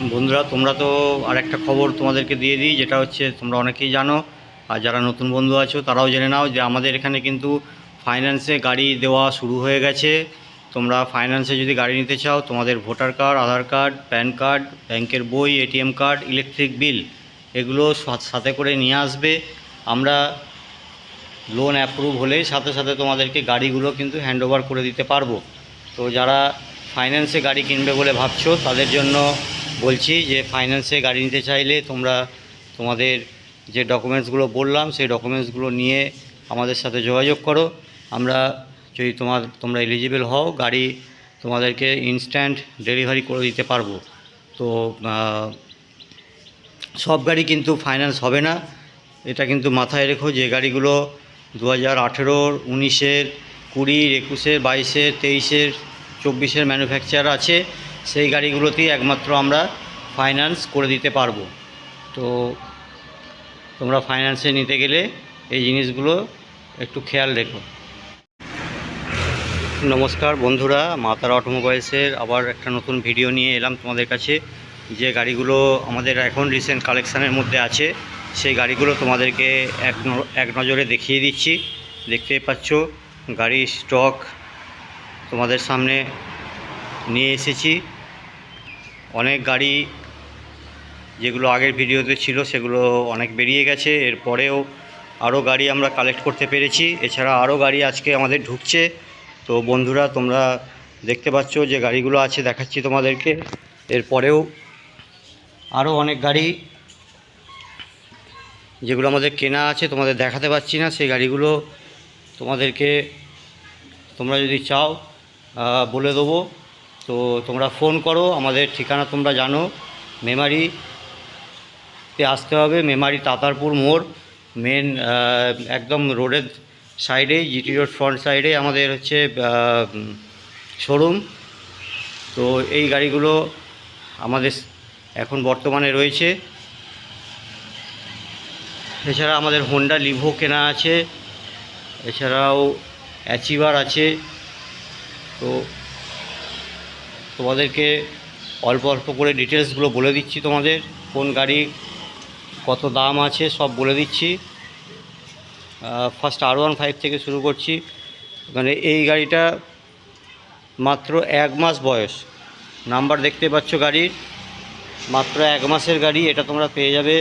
বন্ধুরা, তোমরা তো আরেকটা খবর তোমাদেরকে দিয়ে দিই, যেটা হচ্ছে তোমরা অনেকেই জানো, আর যারা নতুন বন্ধু আছো তারাও জেনে নাও যে আমাদের এখানে কিন্তু ফাইন্যান্সে গাড়ি দেওয়া শুরু হয়ে গেছে। তোমরা ফাইন্যান্সে যদি গাড়ি নিতে চাও, তোমাদের ভোটার কার্ড, আধার কার্ড, প্যান কার্ড, ব্যাংকের বই, এটিএম কার্ড, ইলেকট্রিক বিল এগুলো সাথে করে নিয়ে আসবে। আমরা লোন অ্যাপ্রুভ হলেই সাথে সাথে তোমাদেরকে গাড়িগুলো কিন্তু হ্যান্ড ওভার করে দিতে পারবো। তো যারা ফাইন্যান্সে গাড়ি কিনবে বলে ভাবছো তাদের জন্য বলছি যে ফাইন্যান্সে গাড়ি নিতে চাইলে তোমরা তোমাদের যে ডকুমেন্টসগুলো বললাম সেই ডকুমেন্টসগুলো নিয়ে আমাদের সাথে যোগাযোগ করো। আমরা যদি তোমরা এলিজিবল হও, গাড়ি তোমাদেরকে ইনস্ট্যান্ট ডেলিভারি করে দিতে পারবো। তো সব গাড়ি কিন্তু ফাইন্যান্স হবে না, এটা কিন্তু মাথায় রেখো। যে গাড়িগুলো 2018, 19, 20, 21, 22, 23, 24 ম্যানুফ্যাকচার আছে, সেই গাড়িগুলোতেই একমাত্র আমরা ফাইন্যান্স করে দিতে পারবো। তো তোমরা ফাইন্যান্সে নিতে গেলে এই জিনিসগুলো একটু খেয়াল রেখো। নমস্কার বন্ধুরা, মা তারা অটোমোবাইলসের আবার একটা নতুন ভিডিও নিয়ে এলাম তোমাদের কাছে। যে গাড়িগুলো আমাদের এখন রিসেন্ট কালেকশানের মধ্যে আছে সেই গাড়িগুলো তোমাদেরকে এক নজরে দেখিয়ে দিচ্ছি। দেখতে পাচ্ছ গাড়ির স্টক তোমাদের সামনে নিয়ে এসেছি। অনেক গাড়ি যেগুলো আগের ভিডিওতে ছিল সেগুলো অনেক বেরিয়ে গেছে, এরপরেও আরও গাড়ি আমরা কালেক্ট করতে পেরেছি। এছাড়া আরও গাড়ি আজকে আমাদের ঢুকছে। তো বন্ধুরা, তোমরা দেখতে পাচ্ছ যে গাড়িগুলো আছে, দেখাচ্ছি তোমাদেরকে। এরপরেও আরও অনেক গাড়ি যেগুলো আমাদের কেনা আছে তোমাদের দেখাতে পাচ্ছি না, সেই গাড়িগুলো তোমাদেরকে তোমরা যদি চাও বলে দেবো। তো তোমরা ফোন করো, আমাদের ঠিকানা তোমরা জানো, মেমারিতে আসতে হবে। মেমারি তাতারপুর মোড়, মেন একদম রোডের সাইডেই, জিটি রোড ফ্রন্ট সাইডে আমাদের হচ্ছে শোরুম। তো এই গাড়িগুলো আমাদের এখন বর্তমানে রয়েছে। এছাড়া আমাদের হোন্ডা লিভো কেনা আছে, এছাড়াও অ্যাচিভার আছে। তো তোমাদেরকে অল্প অল্প করে ডিটেলসগুলো বলে দিচ্ছি, তোমাদের কোন গাড়ি কত দাম আছে সব বলে দিচ্ছি। ফার্স্ট R15 থেকে শুরু করছি। মানে এই গাড়িটা মাত্র 1 মাস বয়স, নাম্বার দেখতে পাচ্ছ গাড়ির, মাত্র 1 মাসের গাড়ি। এটা তোমরা পেয়ে যাবে,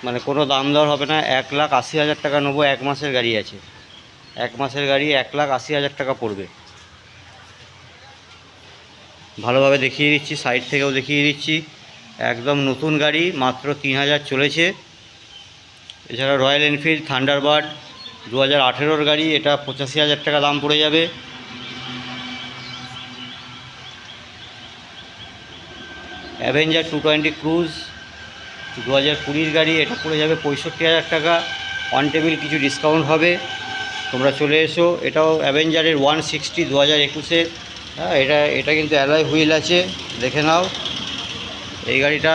মানে কোনো দাম দর হবে না। 1,80,000 টাকা নেবো। 1 মাসের গাড়ি আছে, 1 মাসের গাড়ি 1,80,000 টাকা পড়বে। ভালোভাবে দেখিয়ে দিচ্ছি, সাইড থেকেও দেখিয়ে দিচ্ছি। একদম নতুন গাড়ি, মাত্র 3,000 চলেছে। এছাড়া রয়্যাল এনফিল্ড থান্ডারবার্ড 2018 গাড়ি, এটা 85,000 টাকা দাম পড়ে যাবে। অ্যাভেঞ্জার 220 ক্রুজ 2020 গাড়ি, এটা পড়ে যাবে 65,000 টাকা। অন টেবিল কিছু ডিসকাউন্ট হবে, তোমরা চলে এসো। এটাও অ্যাভেঞ্জারের 160 2021-এর। হ্যাঁ, এটা কিন্তু অ্যালয় হুইল আছে, দেখে নাও। এই গাড়িটা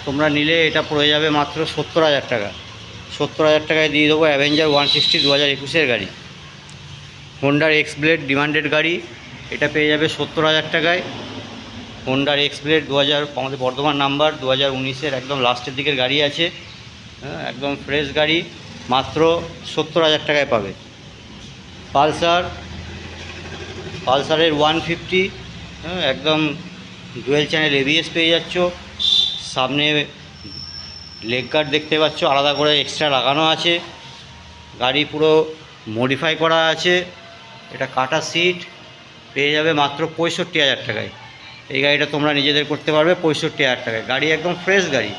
তোমরা নিলে এটা পড়ে যাবে মাত্র 70,000 টাকা। 70,000 টাকায় দিয়ে দেবো অ্যাভেঞ্জার 160 2021-এর গাড়ি। হোন্ডার এক্স ব্লেড ডিমান্ডেড গাড়ি, এটা পেয়ে যাবে 70,000 টাকায়। হোন্ডার এক্স ব্লেড 2000, আমাদের বর্ধমান নাম্বার, 2019-এর একদম লাস্টের দিকের গাড়ি আছে। হ্যাঁ, একদম ফ্রেশ গাড়ি, মাত্র 70,000 টাকায় পাবে। পালসারের 150, হ্যাঁ, একদম ডুয়েল চ্যানেল ABS পেয়ে যাচ্ছ। সামনে লেগ গার্ড দেখতে পাচ্ছ, আলাদা করে এক্সট্রা লাগানো আছে। গাড়ি পুরো মডিফাই করা আছে। এটা কাটা সিট পেয়ে যাবে মাত্র 65,000 টাকায়। এই গাড়িটা তোমরা নিজেদের করতে পারবে 65,000 টাকায়। গাড়ি একদম ফ্রেশ গাড়ি,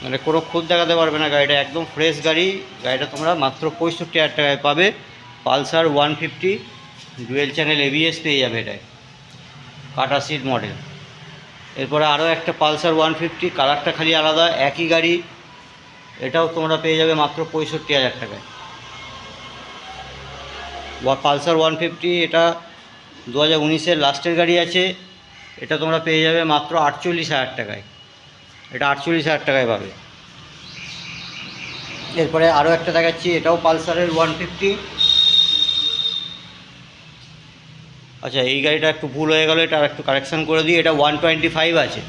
মানে কোনো খুঁত দেখাতে পারবে না, গাড়িটা একদম ফ্রেশ গাড়ি। গাড়িটা তোমরা মাত্র 65,000 টাকায় পাবে। পালসার 150 ডুয়েল চ্যানেল ABS পেয়ে যাবে, এটায় কাটা সিট মডেল। এরপরে আরও একটা পালসার 150, কালারটা খালি আলাদা, একই গাড়ি। এটাও তোমরা পেয়ে যাবে মাত্র 65,000 টাকায়। পালসার 150, এটা 2019-এর লাস্টের গাড়ি আছে। এটা তোমরা পেয়ে যাবে মাত্র 48,000 টাকায়। এটা 48,000 টাকায় পাবে। এরপরে আরও একটা দেখাচ্ছি, এটাও পালসারের 150। আচ্ছা, এই গাড়িটা একটু ভুল হয়ে গেলো, এটা আর একটু কারেকশান করে দিই। এটা 125 আছে,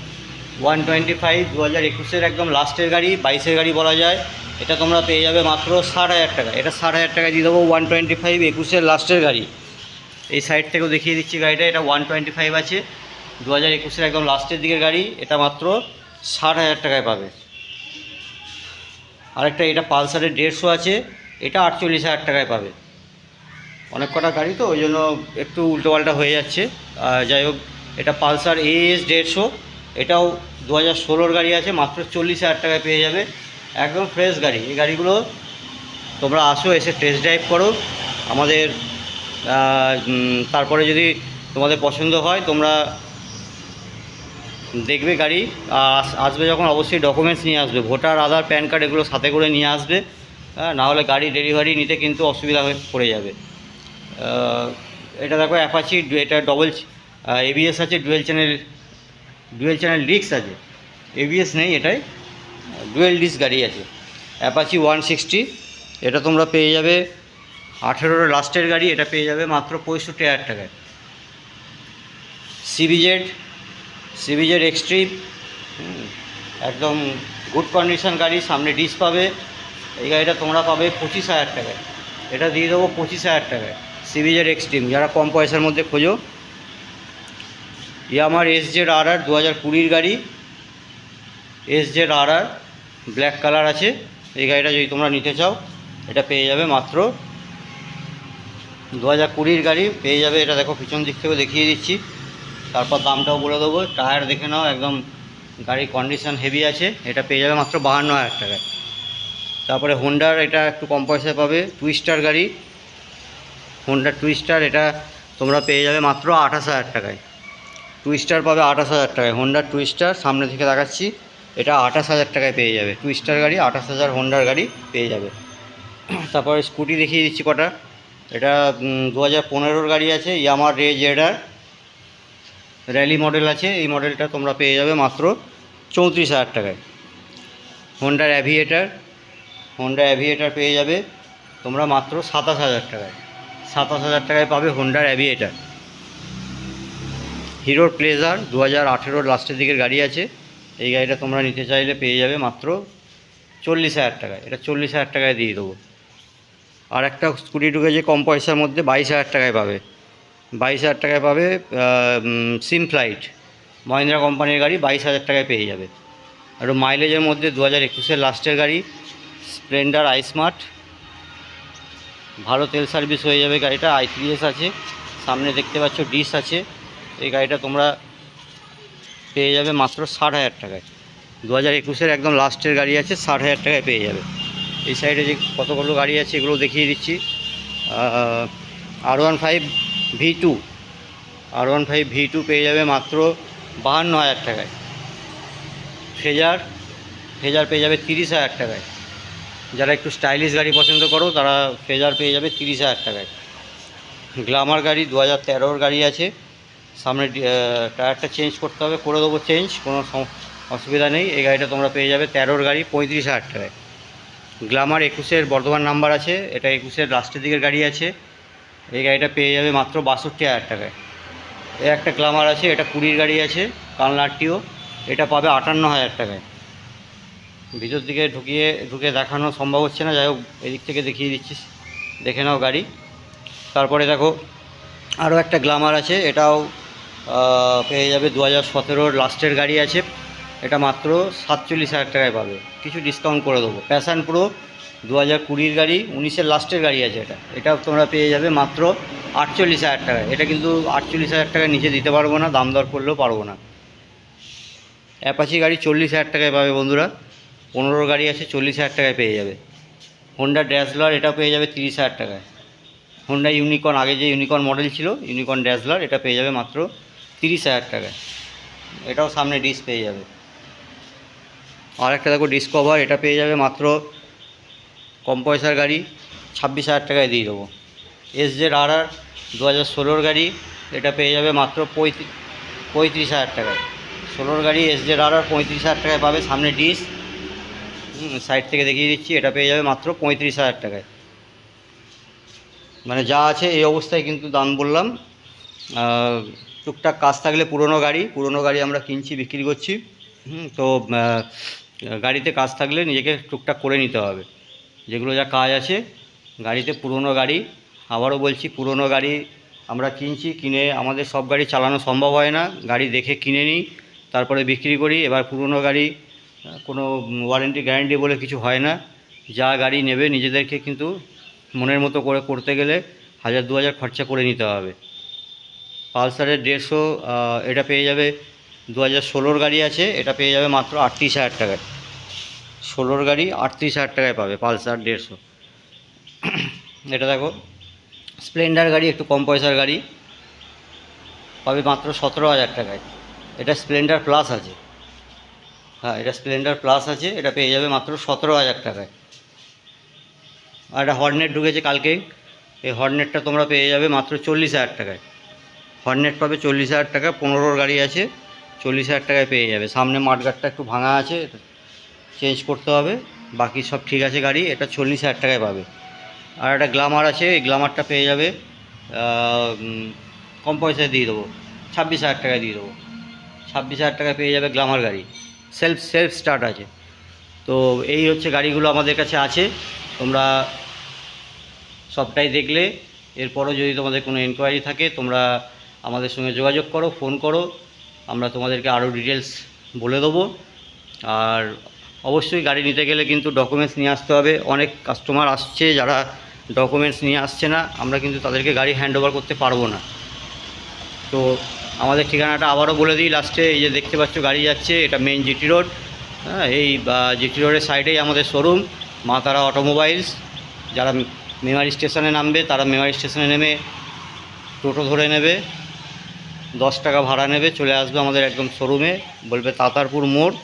125 2021-এর একদম লাস্টের গাড়ি, 22-এর গাড়ি বলা যায়। এটা তোমরা পেয়ে যাবে মাত্র 60,000 টাকা। এটা 60,000 টাকায় দিয়ে দেবো। 125 21-এর লাস্টের গাড়ি। এই সাইড থেকেও দেখিয়ে দিচ্ছি গাড়িটা। এটা 125 আছে, 2021-এর একদম লাস্টের দিকের গাড়ি। এটা মাত্র 60,000 টাকায় পাবে। আরেকটা এটা পালসারের 150 আছে, এটা 48,000 টাকায় পাবে। অনেক কটা গাড়ি তো ওই জন্য একটু উল্টোপাল্টা হয়ে যাচ্ছে। যাই হোক, এটা পালসার AS 150, এটাও 2016-র গাড়ি আছে, মাত্র 40,000 টাকায় পেয়ে যাবে। একদম ফ্রেশ গাড়ি। এই গাড়িগুলো তোমরা আসো, এসে টেস্ট ড্রাইভ করো আমাদের। তারপরে যদি তোমাদের পছন্দ হয় তোমরা দেখবে গাড়ি। আসবে যখন অবশ্যই ডকুমেন্টস নিয়ে আসবে, ভোটার, আধার, প্যান কার্ড এগুলো সাথে করে নিয়ে আসবে। না হলে গাড়ি ডেলিভারি নিতে কিন্তু অসুবিধা হয়ে পড়ে যাবে। এটা দেখো অ্যাপাচি, এটা ডবল ABS আছে, ডুয়েল চ্যানেল ডিস্ক আছে। ABS নেই এটাই, ডুয়েল ডিস্ক গাড়ি আছে। অ্যাপাচি 160, এটা তোমরা পেয়ে যাবে 18-র লাস্টের গাড়ি। এটা পেয়ে যাবে মাত্র 65,000 টাকায়। CBZ এক্সট্রিম, একদম গুড কন্ডিশন গাড়ি, সামনে ডিস্ক পাবে। এই গাড়িটা তোমরা পাবে 25,000 টাকায়। এটা দিয়ে দেবো 25,000 টাকায়। CBZ এক্সট্রিম, যারা কম পয়সার মধ্যে খোঁজো। ইয়ামার SZRR 2020-র গাড়ি, SZRR ব্ল্যাক কালার আছে। এই গাড়িটা যদি তোমরা নিতে চাও এটা পেয়ে যাবে মাত্র 2020-র গাড়ি পেয়ে যাবে। এটা দেখো পিছন দিক থেকেও দেখিয়ে দিচ্ছি, তারপর দামটাও বলে দেবো। টায়ার দেখে নাও, একদম গাড়ির কন্ডিশন হেভি আছে। এটা পেয়ে যাবে মাত্র 52,000 টাকায়। তারপরে হোন্ডার, এটা একটু কম পয়সায় পাবে, টুইস্টার গাড়ি, হোন্ডা টুইস্টার। এটা তোমরা পেয়ে যাবে মাত্র 28,000 টাকায়। টুইস্টার পাবে 28,000 টাকায়। হোন্ডার টুইস্টার সামনে থেকে দেখাচ্ছি, এটা 28,000 টাকায় পেয়ে যাবে। টুইস্টার গাড়ি 28,000 হোন্ডার গাড়ি পেয়ে যাবে। তারপরে স্কুটি দেখিয়ে দিচ্ছি কটা। এটা 2015-র গাড়ি আছে, ইয়ামার রেজেডার র্যালি মডেল আছে। এই মডেলটা তোমরা পেয়ে যাবে মাত্র 34,000 টাকায়। হোন্ডা অ্যাভিয়েটার পেয়ে যাবে তোমরা মাত্র 27,000 টাকায়। 27,000 টাকায় পাবে হোন্ডার অ্যাভিয়েটার। হিরোর প্লেজার 2018-র লাস্টের দিকের গাড়ি আছে। এই গাড়িটা তোমরা নিতে চাইলে পেয়ে যাবে মাত্র 40,000 টাকায়। এটা 40,000 টাকায় দিয়ে দেবো। আর একটা স্কুটি ঢুকেছে কম পয়সার মধ্যে, 22,000 টাকায় পাবে। 22,000 টাকায় পাবে সিম ফ্লাইট, মহিন্দ্রা কোম্পানির গাড়ি, 22,000 টাকায় পেয়ে যাবে। আর মাইলেজের মধ্যে 2021-এর লাস্টের গাড়ি, স্প্লেন্ডার iSmart, ভালো তেল সার্ভিস হয়ে যাবে গাড়িটা। i3s আছে, সামনে দেখতে পাচ্ছ ডিস আছে। এই গাড়িটা তোমরা পেয়ে যাবে মাত্র 60,000 টাকায়। 2021-এর একদম লাস্টের গাড়ি আছে, 60,000 টাকায় পেয়ে যাবে। এই সাইডে যে কতগুলো গাড়ি আছে এগুলো দেখিয়ে দিচ্ছি। R15 V2 পেয়ে যাবে মাত্র 52,000 টাকায়। ফ্রেজার পেয়ে যাবে 30,000 টাকায়। যারা একটু স্টাইলিশ গাড়ি পছন্দ করো তারা ফ্রেজার পেয়ে যাবে 30,000 টাকায়। গ্ল্যামার গাড়ি 2013-র গাড়ি আছে, সামনে টায়ারটা চেঞ্জ করতে হবে, করে দেবো চেঞ্জ, কোনো অসুবিধা নেই। এই গাড়িটা তোমরা পেয়ে যাবে 13-র গাড়ি 35,000 টাকায়। গ্ল্যামার 21-এর বর্ধমান নাম্বার আছে, এটা 21-এর লাস্টের দিকের গাড়ি আছে। এই গাড়িটা পেয়ে যাবে মাত্র 62,000 টাকায়। এই একটা গ্ল্যামার আছে, এটা 20-র গাড়ি আছে, কালনাটিও, এটা পাবে 58,000 টাকায়। ভিতর দিকে ঢুকে দেখানো সম্ভব হচ্ছে না, যাই হোক এদিক থেকে দেখিয়ে দিচ্ছি, দেখে নাও গাড়ি। তারপরে দেখো আরও একটা গ্ল্যামার আছে, এটাও পেয়ে যাবে 2017-র লাস্টের গাড়ি আছে। এটা মাত্র 47,000 টাকায় পাবে, কিছু ডিসকাউন্ট করে দেবো। প্যাশন প্রো 2020-র গাড়ি, 19-এর লাস্টের গাড়ি আছে। এটাও তোমরা পেয়ে যাবে মাত্র 48,000 টাকায়। এটা কিন্তু 48,000 টাকার নিচে দিতে পারবো না, দাম দর করলেও পারবো না। অ্যাপাচি গাড়ি 40,000 টাকায় পাবে বন্ধুরা, 15-র গাড়ি আছে, 40,000 টাকায় পেয়ে যাবে। হোন্ডা ড্যাজলার, এটা পেয়ে যাবে 30,000 টাকায়। হোন্ডা ইউনিকর্ন, আগে যে ইউনিকর্ন মডেল ছিল ইউনিকর্ন ড্যাজলার, এটা পেয়ে যাবে মাত্র 30,000 টাকায়। এটাও সামনে ডিস্ক পেয়ে যাবে। আর একটা দেখো ডিসকভার, এটা পেয়ে যাবে মাত্র কম পয়সার গাড়ি, 26,000 টাকায় দিয়ে দেবো। SZRR 2016-র গাড়ি, এটা পেয়ে যাবে মাত্র 35,000 টাকায়। 16-র গাড়ি SZRR 35,000 টাকায় পাবে, সামনে ডিস্ক, সাইড থেকে দেখিয়ে দিচ্ছি। এটা পেয়ে যাবে মাত্র 35,000 টাকায়। মানে যা আছে এই অবস্থায় কিন্তু দাম বললাম। টুকটাক কাজ থাকলে পুরনো গাড়ি আমরা কিনছি, বিক্রি করছি। তো গাড়িতে কাজ থাকলে নিজেকে টুকটাক করে নিতে হবে। যেগুলো যা কাজ আছে গাড়িতে, পুরনো গাড়ি, আবারও বলছি পুরনো গাড়ি আমরা কিনছি, কিনে আমাদের সব গাড়ি চালানো সম্ভব হয় না, গাড়ি দেখে কিনে নিই, তারপরে বিক্রি করি। এবার পুরনো গাড়ি কোনো ওয়ারেন্টি গ্যারান্টি বলে কিছু হয় না। যা গাড়ি নেবে নিজেদেরকে কিন্তু মনের মতো করে করতে গেলে 1000-2000 খরচা করে নিতে হবে। পালসারের 150 এটা পেয়ে যাবে, 2016 গাড়ি আছে, এটা পেয়ে যাবে মাত্র 38,000 টাকায়। 16 গাড়ি 38,000 টাকায় পাবে পালসার 150। এটা দেখো স্প্লেন্ডার গাড়ি, একটু কম পয়সার গাড়ি, পাবে মাত্র 17,000 টাকায়। এটা স্প্লেন্ডার প্লাস আছে, হ্যাঁ এটা স্প্লেন্ডার প্লাস আছে, এটা পেয়ে যাবে মাত্র 17,000 টাকায়। আর একটা হর্নেট ঢুকেছে কালকে, এই হর্নেটটা তোমরা পেয়ে যাবে মাত্র 40,000 টাকায়। হর্নেট পাবে 40,000 টাকা, 15 গাড়ি আছে, 40,000 টাকায় পেয়ে যাবে। সামনে মাঠগাটটা একটু ভাঙা আছে, চেঞ্জ করতে হবে, বাকি সব ঠিক আছে গাড়ি। এটা 40,000 টাকায় পাবে। আর একটা গ্ল্যামার আছে, এই গ্ল্যামারটা পেয়ে যাবে কম পয়সায় দিয়ে দেবো, 26,000 টাকায় দিয়ে দেবো। 26,000 টাকায় পেয়ে যাবে গ্ল্যামার গাড়ি, সেলফ স্টার্ট আছে। তো এই হচ্ছে গাড়িগুলো আমাদের কাছে আছে, তোমরা সবটাই দেখলে। এরপরও যদি তোমাদের কোনো এনকোয়ারি থাকে তোমরা আমাদের সঙ্গে যোগাযোগ করো, ফোন করো, আমরা তোমাদেরকে আরও ডিটেলস বলে দেবো। আর অবশ্যই গাড়ি নিতে গেলে কিন্তু ডকুমেন্টস নিয়ে আসতে হবে। অনেক কাস্টমার আসছে যারা ডকুমেন্টস নিয়ে আসছে না, আমরা কিন্তু তাদেরকে গাড়ি হ্যান্ড ওভার করতে পারবো না। তো আমাদের ঠিকানাটা আবারও বলে দিই লাস্টে, এই যে দেখতে পাচ্ছ গাড়ি যাচ্ছে, এটা মেন জিটি রোড, হ্যাঁ এই জিটি রোডের সাইডেই আমাদের শোরুম মা তারা অটোমোবাইলস। যারা মেমারি স্টেশনে নামবে তারা মেমারি স্টেশনে নেমে টোটো ধরে নেবে, 10 টাকা ভাড়া নেবে, চলে আসবে আমাদের একদম শোরুমে, বলবে তাতারপুর মোড়,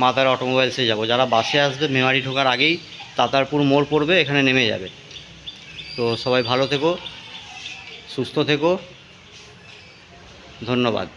মা তারা অটোমোবাইলসে যাব। যারা বাসে আসবে মেমারি ঢোকার আগেই তাতারপুর মোড় পড়বে, এখানে নেমে যাবে। তো সবাই ভালো থেকো, সুস্থ থেকো, ধন্যবাদ।